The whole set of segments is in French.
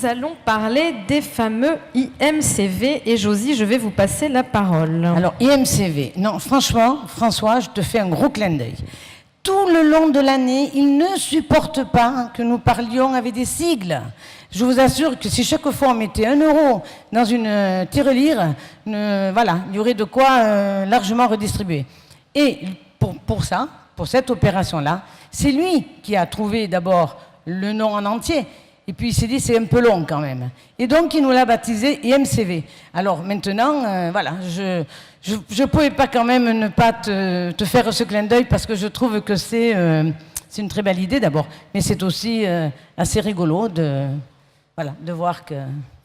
nous allons parler des fameux IMCV. Et Josie, je vais vous passer la parole. Alors, IMCV, non, franchement, François, je te fais un gros clin d'œil. Tout le long de l'année, ils ne supportent pas que nous parlions avec des sigles. Je vous assure que si chaque fois on mettait 1 euro dans une tirelire, voilà, il y aurait de quoi largement redistribuer. Et pour ça, pour cette opération-là, c'est lui qui a trouvé d'abord le nom en entier. Et puis il s'est dit c'est un peu long quand même. Et donc il nous l'a baptisé IMCV. Alors maintenant, voilà, je ne pouvais pas quand même ne pas te faire ce clin d'œil parce que je trouve que c'est une très belle idée d'abord. Mais c'est aussi assez rigolo de voir que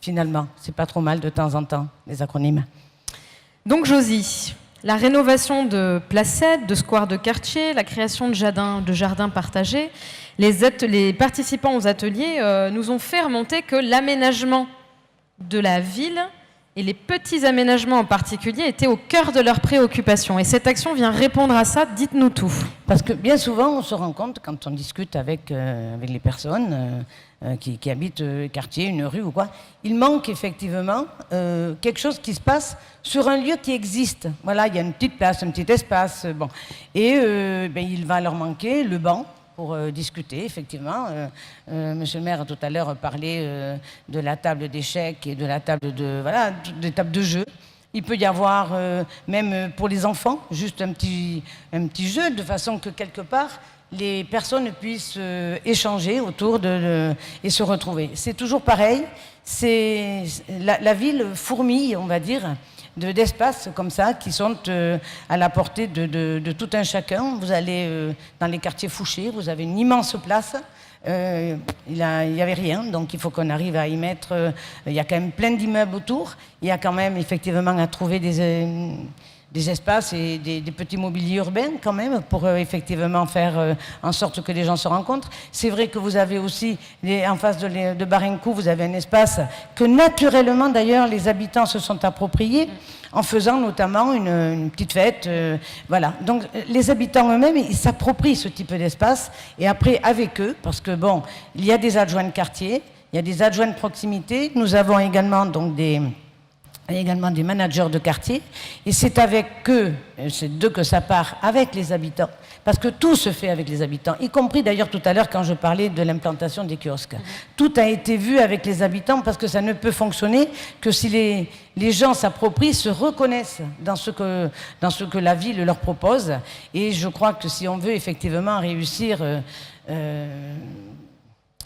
finalement, c'est pas trop mal de temps en temps, les acronymes. Donc Josie, la rénovation de placettes, de squares de quartier, la création de jardins partagés, les participants aux ateliers nous ont fait remonter que l'aménagement de la ville et les petits aménagements en particulier étaient au cœur de leurs préoccupations. Et cette action vient répondre à ça. Dites-nous tout. Parce que bien souvent, on se rend compte, quand on discute avec les personnes qui habitent le quartier, une rue ou quoi, il manque effectivement quelque chose qui se passe sur un lieu qui existe. Voilà, il y a une petite place, un petit espace. Bon. Et il va leur manquer le banc pour discuter, effectivement. Monsieur le maire, tout à l'heure, parlait de la table d'échecs et de la table des tables de jeu. Il peut y avoir, même pour les enfants, juste un petit jeu, de façon que, quelque part, les personnes puissent échanger autour et se retrouver. C'est toujours pareil. La ville fourmille, on va dire, d'espaces comme ça qui sont à la portée de tout un chacun. Vous allez dans les quartiers Fouché, vous avez une immense place. Il n'y avait rien, donc il faut qu'on arrive à y mettre. Il y a quand même plein d'immeubles autour. Il y a quand même effectivement à trouver des espaces et des petits mobiliers urbains quand même pour effectivement faire en sorte que les gens se rencontrent. C'est vrai que vous avez aussi, en face de Barencourt, vous avez un espace que naturellement d'ailleurs les habitants se sont appropriés en faisant notamment une petite fête. Voilà. Donc les habitants eux-mêmes, ils s'approprient ce type d'espace et après avec eux, parce que bon, il y a des adjoints de quartier, il y a des adjoints de proximité, nous avons également donc des managers de quartier, et c'est avec eux, c'est d'eux que ça part, avec les habitants, parce que tout se fait avec les habitants, y compris d'ailleurs tout à l'heure quand je parlais de l'implantation des kiosques. Tout a été vu avec les habitants, parce que ça ne peut fonctionner que si les gens s'approprient, se reconnaissent dans ce que la ville leur propose, et je crois que si on veut effectivement réussir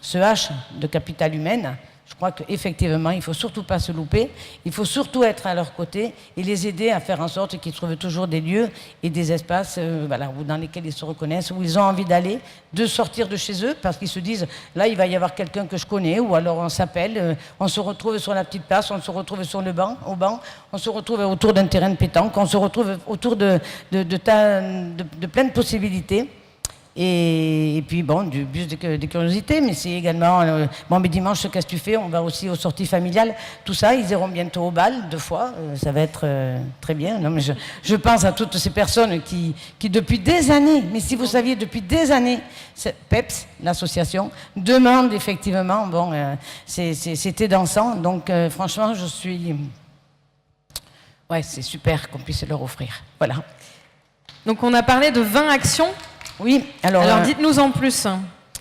ce H de capital humaine, je crois qu'effectivement, il ne faut surtout pas se louper, il faut surtout être à leur côté et les aider à faire en sorte qu'ils trouvent toujours des lieux et des espaces dans lesquels ils se reconnaissent, où ils ont envie d'aller, de sortir de chez eux, parce qu'ils se disent, là, il va y avoir quelqu'un que je connais, ou alors on s'appelle, on se retrouve sur la petite place, on se retrouve sur le banc, on se retrouve autour d'un terrain de pétanque, on se retrouve autour de plein de possibilités. Et puis bon, du bus de curiosité, mais c'est également mais dimanche, qu'est-ce que tu fais? On va aussi aux sorties familiales, tout ça. Ils iront bientôt au bal 2 fois, ça va être très bien. Non, mais je pense à toutes ces personnes qui depuis des années, mais si vous saviez, depuis des années, PEPS, l'association, demande effectivement, c'était dansant, donc franchement, c'est super qu'on puisse leur offrir. Voilà. Donc on a parlé de 20 actions. Oui, alors dites-nous en plus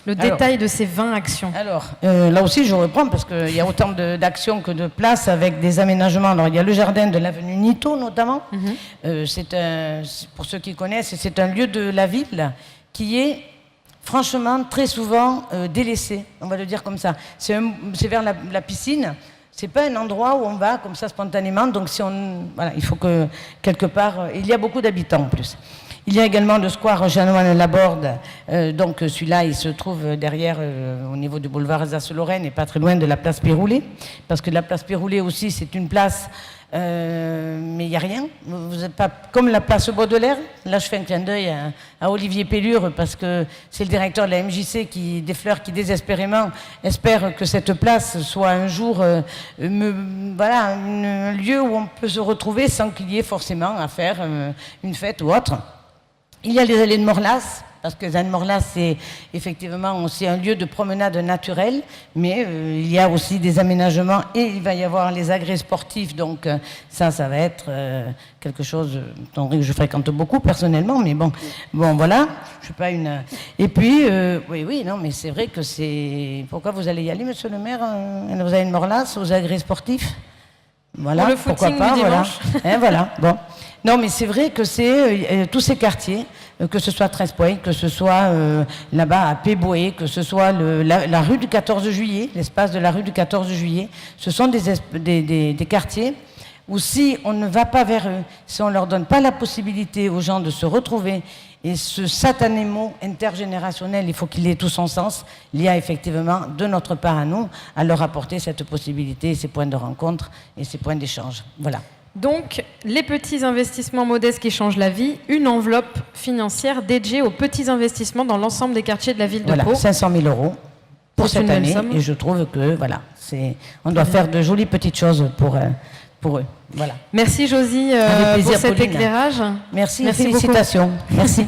le détail de ces 20 actions. Alors, là aussi, je reprends parce qu'il y a autant d'actions que de places avec des aménagements. Alors, il y a le jardin de l'avenue Nito, notamment. Pour ceux qui connaissent, c'est un lieu de la ville qui est franchement très souvent délaissé, on va le dire comme ça. C'est vers la piscine. C'est pas un endroit où on va comme ça spontanément. Donc, il faut que quelque part, il y a beaucoup d'habitants en plus. Il y a également le square Jeanne Laborde, donc celui-là il se trouve derrière au niveau du boulevard Alsace-Lorraine et pas très loin de la place Piroulet, parce que la place Piroulet aussi c'est une place, mais il n'y a rien, vous n'êtes pas comme la place Baudelaire. Là je fais un clin d'œil à Olivier Pellure parce que c'est le directeur de la MJC des Fleurs qui désespérément espère que cette place soit un jour un lieu où on peut se retrouver sans qu'il y ait forcément à faire une fête ou autre. Il y a les allées de Morlas, parce que Zaine Morlas, c'est effectivement aussi un lieu de promenade naturelle, mais il y a aussi des aménagements et il va y avoir les agrès sportifs, donc ça va être quelque chose que je fréquente beaucoup personnellement, mais bon voilà, je suis pas une... Et puis, oui, non, mais c'est vrai que c'est... Pourquoi vous allez y aller, monsieur le maire, à Zaine Morlas, aux agrès sportifs? Voilà, pour le pourquoi footing pas, du voilà. dimanche. Voilà, bon. Non, mais c'est vrai que c'est tous ces quartiers, que ce soit Trespoy, que ce soit là-bas à Péboé, que ce soit la rue du 14 juillet, l'espace de la rue du 14 juillet, ce sont des quartiers où si on ne va pas vers eux, si on ne leur donne pas la possibilité aux gens de se retrouver, et ce satané mot intergénérationnel, il faut qu'il ait tout son sens, il y a effectivement de notre part à nous à leur apporter cette possibilité, ces points de rencontre et ces points d'échange. Voilà. Donc, les petits investissements modestes qui changent la vie, une enveloppe financière dédiée aux petits investissements dans l'ensemble des quartiers de la ville de Pau. 500 000 € pour cette année, somme. et je trouve que voilà, on doit faire de jolies petites choses pour eux. Voilà. Merci Josie pour cet éclairage. Merci félicitations. Merci.